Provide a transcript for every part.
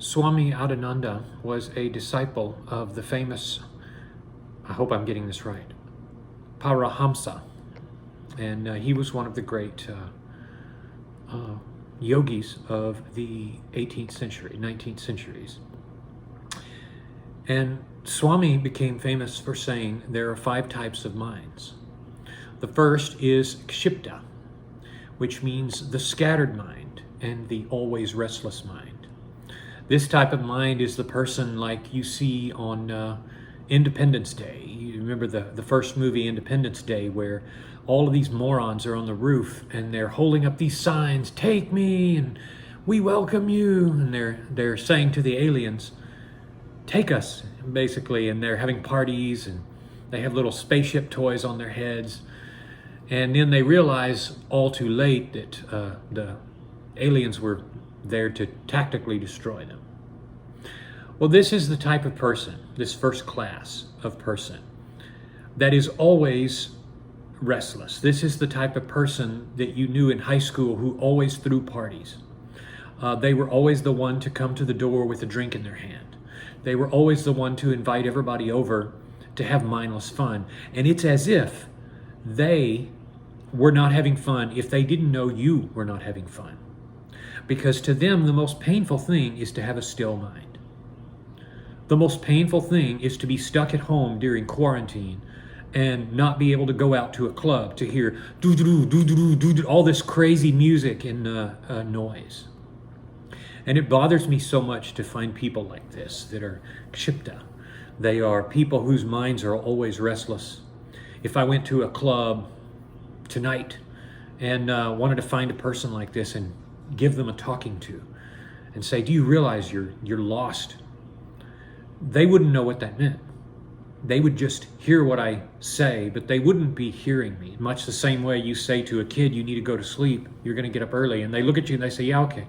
Swami Adhedananda was a disciple of the famous, I hope I'm getting this right, Paramahamsa. And he was one of the great yogis of the 18th century, 19th centuries. And Swami became famous for saying there are 5 types of minds. The first is Kshipta, which means the scattered mind and the always restless mind. This type of mind is the person like you see on Independence Day. You remember the first movie, Independence Day, where all of these morons are on the roof and they're holding up these signs, "Take me," and "We welcome you," and they're saying to the aliens, "Take us," basically, and they're having parties and they have little spaceship toys on their heads. And then they realize all too late that the aliens were there to tactically destroy them. Well, this is the type of person, this first class of person, that is always restless. This is the type of person that you knew in high school who always threw parties. They were always the one to come to the door with a drink in their hand. They were always the one to invite everybody over to have mindless fun. And it's as if they were not having fun if they didn't know you were not having fun. Because to them, the most painful thing is to have a still mind. The most painful thing is to be stuck at home during quarantine and not be able to go out to a club to hear all this crazy music and noise. And it bothers me so much to find people like this that are Kshipta. They are people whose minds are always restless. If I went to a club tonight and wanted to find a person like this and give them a talking to and say, "Do you realize you're lost?" They wouldn't know what that meant. They would just hear what I say, but they wouldn't be hearing me. Much the same way you say to a kid, "You need to go to sleep. You're going to get up early." And they look at you and they say, "Yeah, okay."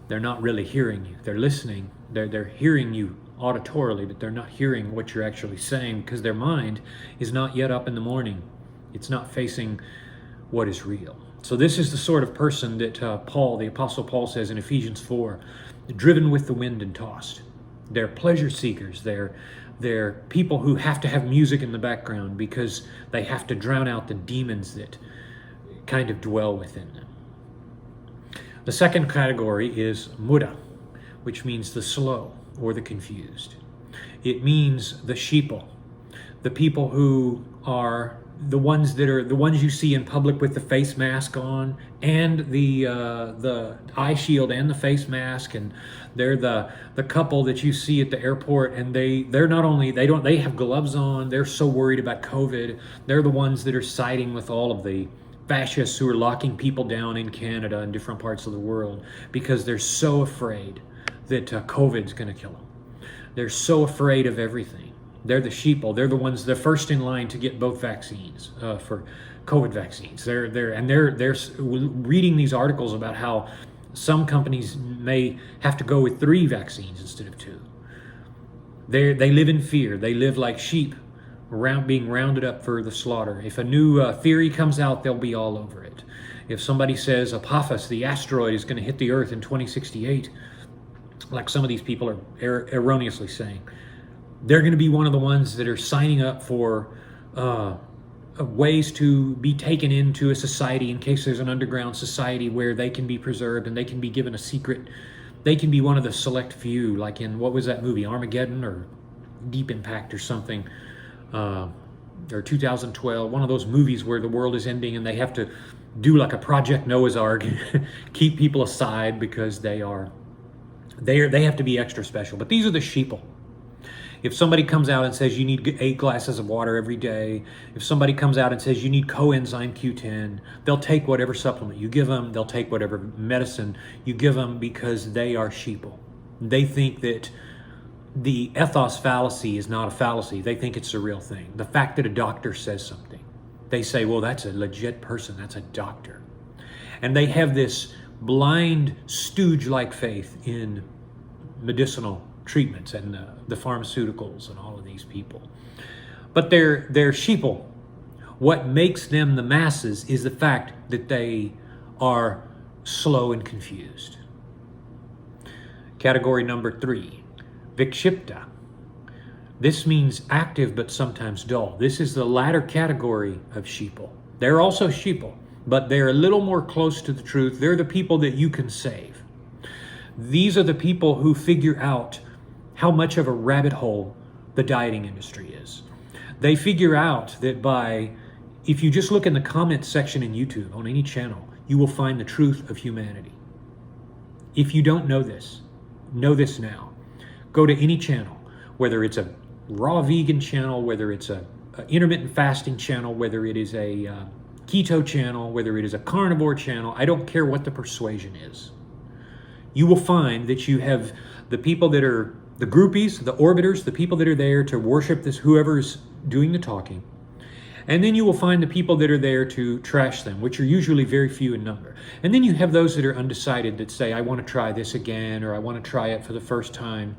They're not really hearing you. They're listening. They're hearing you auditorily, but they're not hearing what you're actually saying because their mind is not yet up in the morning. It's not facing what is real. So this is the sort of person that Paul, the Apostle Paul, says in Ephesians 4, driven with the wind and tossed. They're pleasure seekers. They're people who have to have music in the background because they have to drown out the demons that kind of dwell within them. The second category is Mudha, which means the slow or the confused. It means the sheople, the people who are the ones you see in public with the face mask on and the eye shield and the face mask, and they're the couple that you see at the airport, and they have gloves on. They're so worried about COVID. They're the ones that are siding with all of the fascists who are locking people down in Canada and different parts of the world because they're so afraid that COVID's going to kill them. They're so afraid of everything. They're the sheeple. They're the ones they're first in line to get both vaccines for COVID vaccines. They're reading these articles about how some companies may have to go with 3 vaccines instead of 2. They live in fear. They live like sheep being rounded up for the slaughter. If a new theory comes out, they'll be all over it. If somebody says Apophis, the asteroid, is going to hit the Earth in 2068, like some of these people are erroneously saying, they're going to be one of the ones that are signing up for ways to be taken into a society in case there's an underground society where they can be preserved and they can be given a secret. They can be one of the select few, like in, what was that movie, Armageddon or Deep Impact or something, or 2012, one of those movies where the world is ending and they have to do like a Project Noah's Ark, keep people aside because they have to be extra special. But these are the sheeple. If somebody comes out and says you need 8 glasses of water every day, if somebody comes out and says you need coenzyme Q10, they'll take whatever supplement you give them, they'll take whatever medicine you give them because they are sheeple. They think that the ethos fallacy is not a fallacy. They think it's a real thing. The fact that a doctor says something, they say, well, that's a legit person, that's a doctor. And they have this blind stooge-like faith in medicinal treatments and the pharmaceuticals and all of these people. But they're sheeple. What makes them the masses is the fact that they are slow and confused. Category number 3, Vikshipta. This means active but sometimes dull. This is the latter category of sheeple. They're also sheeple, but they're a little more close to the truth. They're the people that you can save. These are the people who figure out how much of a rabbit hole the dieting industry is. They figure out that if you just look in the comments section in YouTube on any channel, you will find the truth of humanity. If you don't know this now. Go to any channel, whether it's a raw vegan channel, whether it's a intermittent fasting channel, whether it is a keto channel, whether it is a carnivore channel, I don't care what the persuasion is. You will find that you have the people that are the groupies, the orbiters, the people that are there to worship this, whoever's doing the talking. And then you will find the people that are there to trash them, which are usually very few in number. And then you have those that are undecided that say, I want to try this again, or I want to try it for the first time.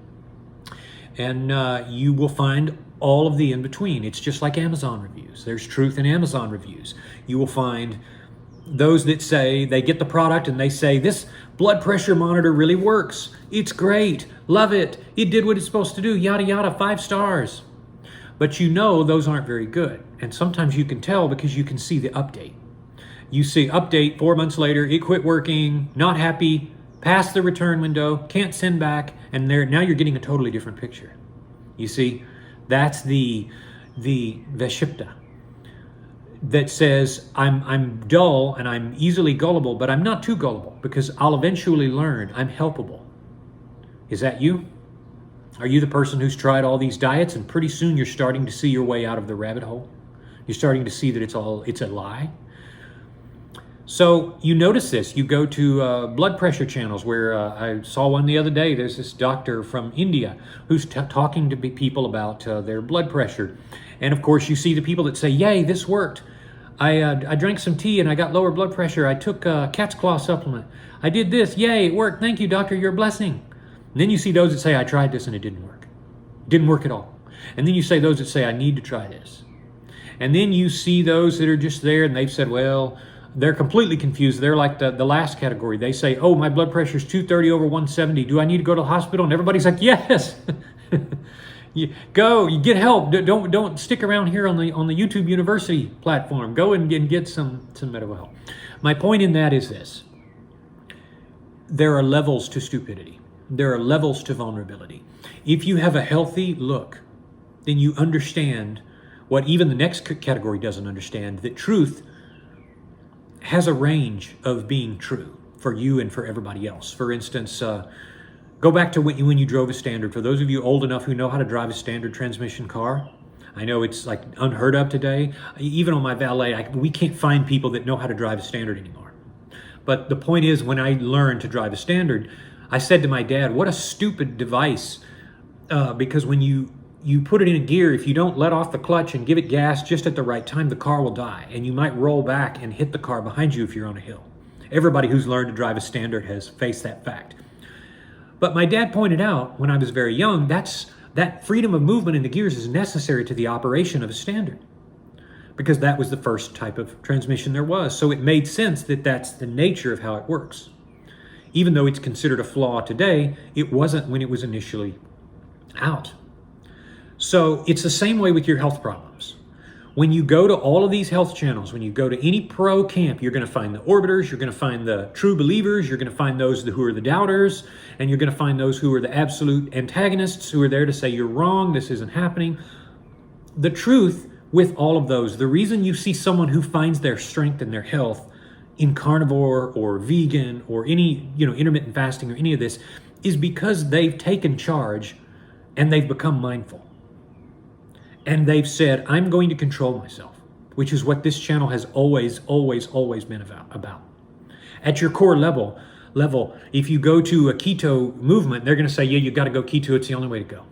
And you will find all of the in-between. It's just like Amazon reviews. There's truth in Amazon reviews. You will find those that say they get the product and they say, this blood pressure monitor really works. It's great. Love it. It did what it's supposed to do. Yada, yada, 5 stars. But you know those aren't very good. And sometimes you can tell because you can see the update. You see update 4 months later, it quit working, not happy, past the return window, can't send back, and now you're getting a totally different picture. You see, that's the Vikshipta that says, I'm dull and I'm easily gullible, but I'm not too gullible because I'll eventually learn I'm helpable. Is that you? Are you the person who's tried all these diets and pretty soon you're starting to see your way out of the rabbit hole? You're starting to see that it's a lie? So you notice this. You go to blood pressure channels where I saw one the other day. There's this doctor from India who's talking to people about their blood pressure. And of course you see the people that say, yay, this worked. I drank some tea and I got lower blood pressure. I took a cat's claw supplement. I did this. Yay, it worked. Thank you, doctor. You're a blessing. And then you see those that say, I tried this and it didn't work. It didn't work at all. And then you say those that say, I need to try this. And then you see those that are just there and they've said, well, they're completely confused. They're like the last category. They say, oh, my blood pressure is 230 over 170. Do I need to go to the hospital? And everybody's like, yes. You get help. Don't stick around here on the YouTube University platform. Go and get some medical help. My point in that is this. There are levels to stupidity. There are levels to vulnerability. If you have a healthy look, then you understand what even the next category doesn't understand, that truth has a range of being true for you and for everybody else. For instance, go back to when you drove a standard. For those of you old enough who know how to drive a standard transmission car, I know it's like unheard of today. Even on my valet, we can't find people that know how to drive a standard anymore. But the point is, when I learned to drive a standard, I said to my dad, what a stupid device, because when you put it in a gear, if you don't let off the clutch and give it gas just at the right time, the car will die. And you might roll back and hit the car behind you if you're on a hill. Everybody who's learned to drive a standard has faced that fact. But my dad pointed out when I was very young, that freedom of movement in the gears is necessary to the operation of a standard, because that was the first type of transmission there was. So it made sense that that's the nature of how it works. Even though it's considered a flaw today, it wasn't when it was initially out. So it's the same way with your health problems. When you go to all of these health channels, when you go to any pro camp, you're going to find the orbiters, you're going to find the true believers, you're going to find those who are the doubters, and you're going to find those who are the absolute antagonists who are there to say you're wrong, this isn't happening. The truth with all of those, the reason you see someone who finds their strength and their health in carnivore or vegan or any, intermittent fasting or any of this, is because they've taken charge and they've become mindful. And they've said, I'm going to control myself, which is what this channel has always been about. At your core level, if you go to a keto movement, they're going to say, yeah, you got to go keto. It's the only way to go.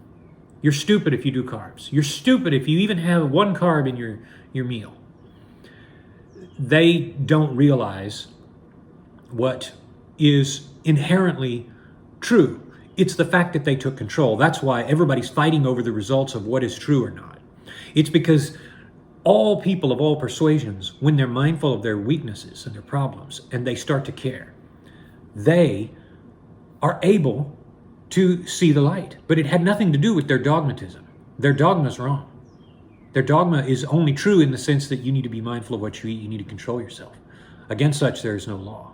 You're stupid if you do carbs. You're stupid if you even have one carb in your meal. They don't realize what is inherently true. It's the fact that they took control. That's why everybody's fighting over the results of what is true or not. It's because all people of all persuasions, when they're mindful of their weaknesses and their problems, and they start to care, they are able to see the light. But it had nothing to do with their dogmatism. Their dogma's wrong. Their dogma is only true in the sense that you need to be mindful of what you eat, you need to control yourself. Against such there is no law.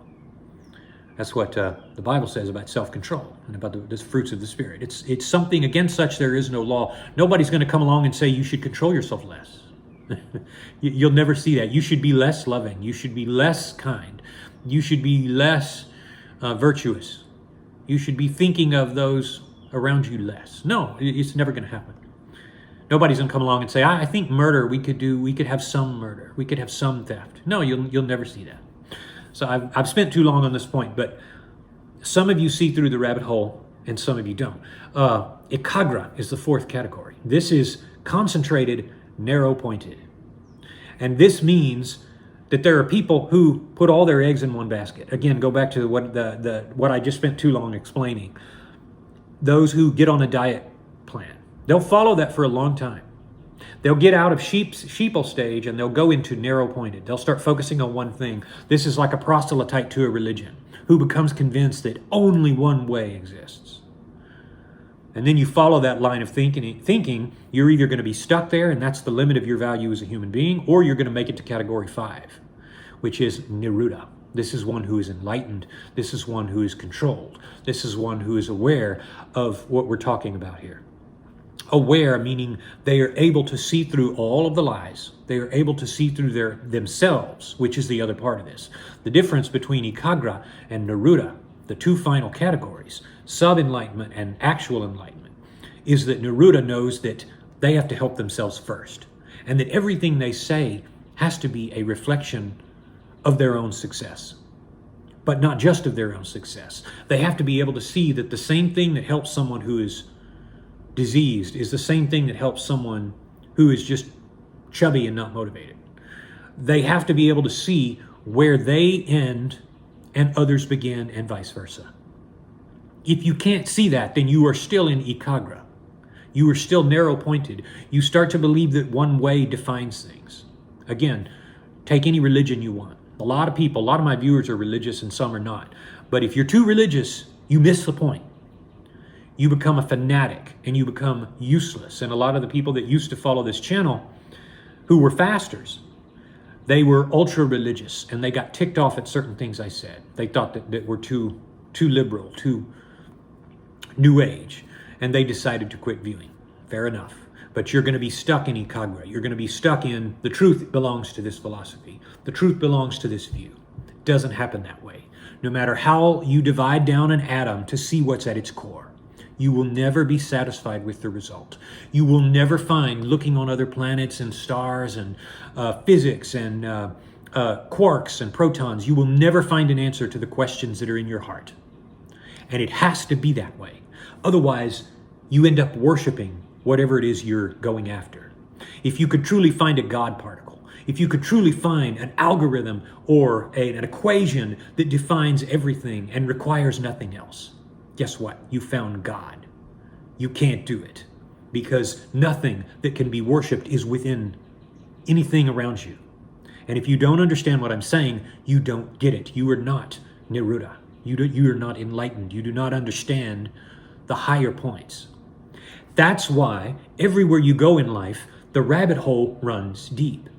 That's what the Bible says about self-control and about the fruits of the Spirit. It's something against such there is no law. Nobody's going to come along and say you should control yourself less. You'll never see that. You should be less loving. You should be less kind. You should be less virtuous. You should be thinking of those around you less. No, it's never going to happen. Nobody's going to come along and say, I think murder, we could have some murder. We could have some theft. No, you'll never see that. So I've spent too long on this point, but some of you see through the rabbit hole and some of you don't. Ekagra is the fourth category. This is concentrated, narrow-pointed. And this means that there are people who put all their eggs in one basket. Again, go back to what I just spent too long explaining. Those who get on a diet plan. They'll follow that for a long time. They'll get out of sheeple stage and they'll go into narrow-pointed. They'll start focusing on one thing. This is like a proselyte to a religion who becomes convinced that only one way exists. And then you follow that line of thinking, you're either going to be stuck there and that's the limit of your value as a human being, or you're going to make it to category 5, which is Niruddha. This is one who is enlightened. This is one who is controlled. This is one who is aware of what we're talking about here. Aware, meaning they are able to see through all of the lies. They are able to see through themselves, which is the other part of this. The difference between Ekagra and Niruddha, the two final categories, sub-enlightenment and actual enlightenment, is that Niruddha knows that they have to help themselves first, and that everything they say has to be a reflection of their own success. But not just of their own success. They have to be able to see that the same thing that helps someone who is diseased is the same thing that helps someone who is just chubby and not motivated. They have to be able to see where they end and others begin and vice versa. If you can't see that, then you are still in Ekagra. You are still narrow-pointed. You start to believe that one way defines things. Again, take any religion you want. A lot of my viewers are religious and some are not. But if you're too religious, you miss the point. You become a fanatic and you become useless. And a lot of the people that used to follow this channel who were fasters, they were ultra religious and they got ticked off at certain things I said. They thought that were too liberal, too new age, and they decided to quit viewing. Fair enough. But you're going to be stuck in Ekagra. You're going to be stuck in the truth belongs to this philosophy. The truth belongs to this view. It doesn't happen that way. No matter how you divide down an atom to see what's at its core, you will never be satisfied with the result. You will never find, looking on other planets and stars and physics and quarks and protons, you will never find an answer to the questions that are in your heart. And it has to be that way. Otherwise, you end up worshiping whatever it is you're going after. If you could truly find a God particle, if you could truly find an algorithm or an equation that defines everything and requires nothing else, guess what? You found God. You can't do it because nothing that can be worshipped is within anything around you. And if you don't understand what I'm saying, you don't get it. You are not Niruddha. You are not enlightened. You do not understand the higher points. That's why everywhere you go in life, the rabbit hole runs deep.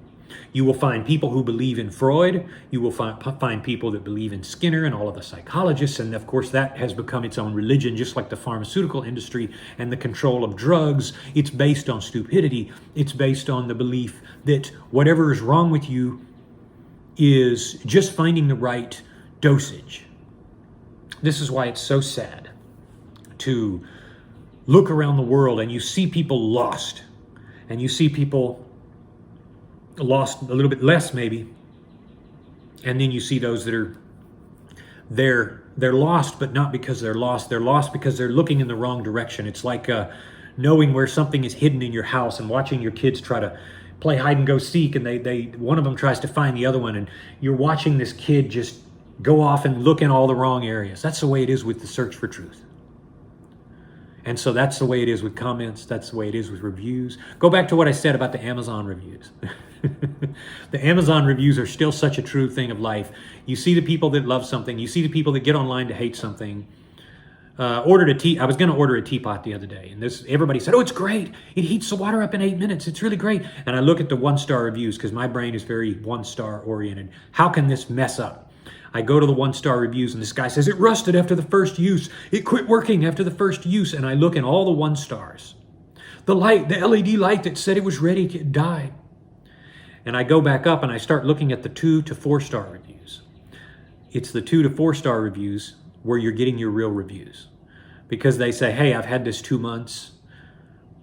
You will find people who believe in Freud. You will find people that believe in Skinner and all of the psychologists. And of course, that has become its own religion, just like the pharmaceutical industry and the control of drugs. It's based on stupidity. It's based on the belief that whatever is wrong with you is just finding the right dosage. This is why it's so sad to look around the world and you see people lost, and you see people lost a little bit less maybe, and then you see those that are they're lost, but not because they're lost. They're lost because they're looking in the wrong direction. It's like knowing where something is hidden in your house and watching your kids try to play hide and go seek, and they one of them tries to find the other one, and you're watching this kid just go off and look in all the wrong areas. That's the way it is with the search for truth. And so that's the way it is with comments. That's the way it is with reviews. Go back to what I said about the Amazon reviews. The Amazon reviews are still such a true thing of life. You see the people that love something. You see the people that get online to hate something. I was going to order a teapot the other day, and everybody said, "Oh, it's great. It heats the water up in 8 minutes. It's really great." And I look at the 1-star reviews because my brain is very 1-star oriented. How can this mess up? I go to the 1-star reviews, and this guy says, "It rusted after the first use. It quit working after the first use." And I look at all the 1 stars. The LED light that said it was ready died. And I go back up and I start looking at the 2 to 4-star reviews. It's the 2 to 4-star reviews where you're getting your real reviews. Because they say, "Hey, I've had this 2 months."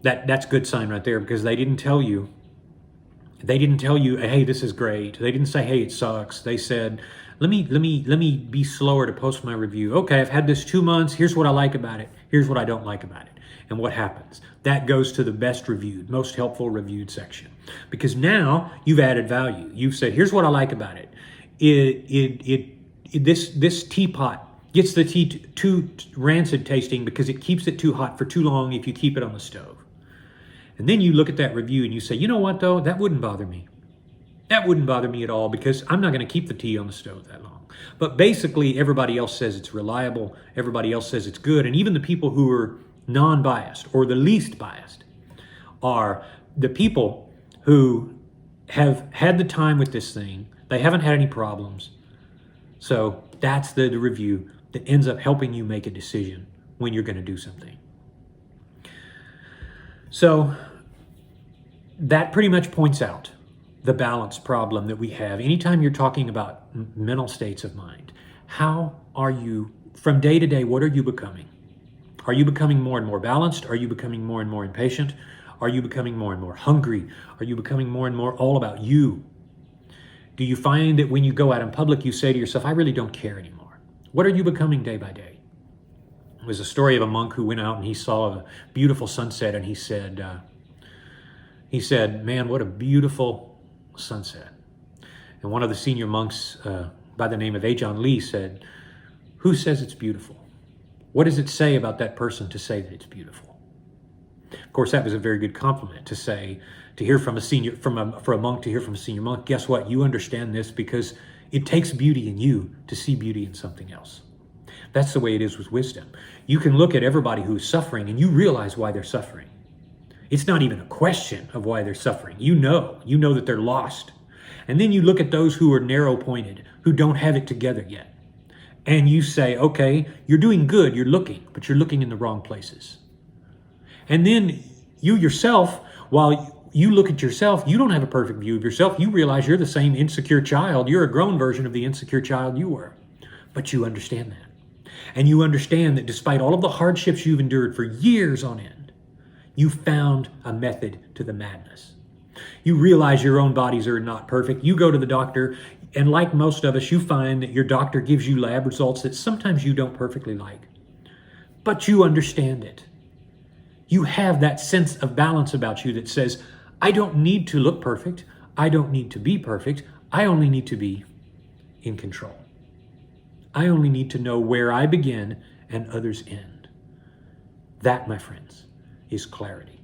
That's a good sign right there, because they didn't tell you, "Hey, this is great." They didn't say, "Hey, it sucks." They said, let me be slower to post my review. Okay, I've had this 2 months. Here's what I like about it. Here's what I don't like about it. And what happens? That goes to the best reviewed, most helpful reviewed section. Because now you've added value. You've said, "Here's what I like about it. This teapot gets the tea too rancid tasting because it keeps it too hot for too long if you keep it on the stove." And then you look at that review and you say, "You know what though? That wouldn't bother me. That wouldn't bother me at all, because I'm not going to keep the tea on the stove that long." But basically everybody else says it's reliable. Everybody else says it's good. And even the people who are non-biased or the least biased are the people who have had the time with this thing. They haven't had any problems. So that's the review that ends up helping you make a decision when you're going to do something. So that pretty much points out the balance problem that we have. Anytime you're talking about mental states of mind, how are you, from day to day, what are you becoming? Are you becoming more and more balanced? Are you becoming more and more impatient? Are you becoming more and more hungry? Are you becoming more and more all about you? Do you find that when you go out in public, you say to yourself, "I really don't care anymore"? What are you becoming day by day? It was a story of a monk who went out and he saw a beautiful sunset, and he said, "Man, what a beautiful sunset." And one of the senior monks by the name of Ajahn Lee said, "Who says it's beautiful? What does it say about that person to say that it's beautiful?" Of course, that was a very good compliment to hear from for a monk to hear from a senior monk. Guess what? You understand this because it takes beauty in you to see beauty in something else. That's the way it is with wisdom. You can look at everybody who's suffering and you realize why they're suffering. It's not even a question of why they're suffering. You know that they're lost. And then you look at those who are narrow-pointed, who don't have it together yet. And you say, "Okay, you're doing good, you're looking, but you're looking in the wrong places." And then you yourself, while you look at yourself, you don't have a perfect view of yourself. You realize you're the same insecure child. You're a grown version of the insecure child you were. But you understand that. And you understand that despite all of the hardships you've endured for years on end, you found a method to the madness. You realize your own bodies are not perfect. You go to the doctor, and like most of us, you find that your doctor gives you lab results that sometimes you don't perfectly like. But you understand it. You have that sense of balance about you that says, "I don't need to look perfect. I don't need to be perfect. I only need to be in control. I only need to know where I begin and others end." That, my friends, is clarity.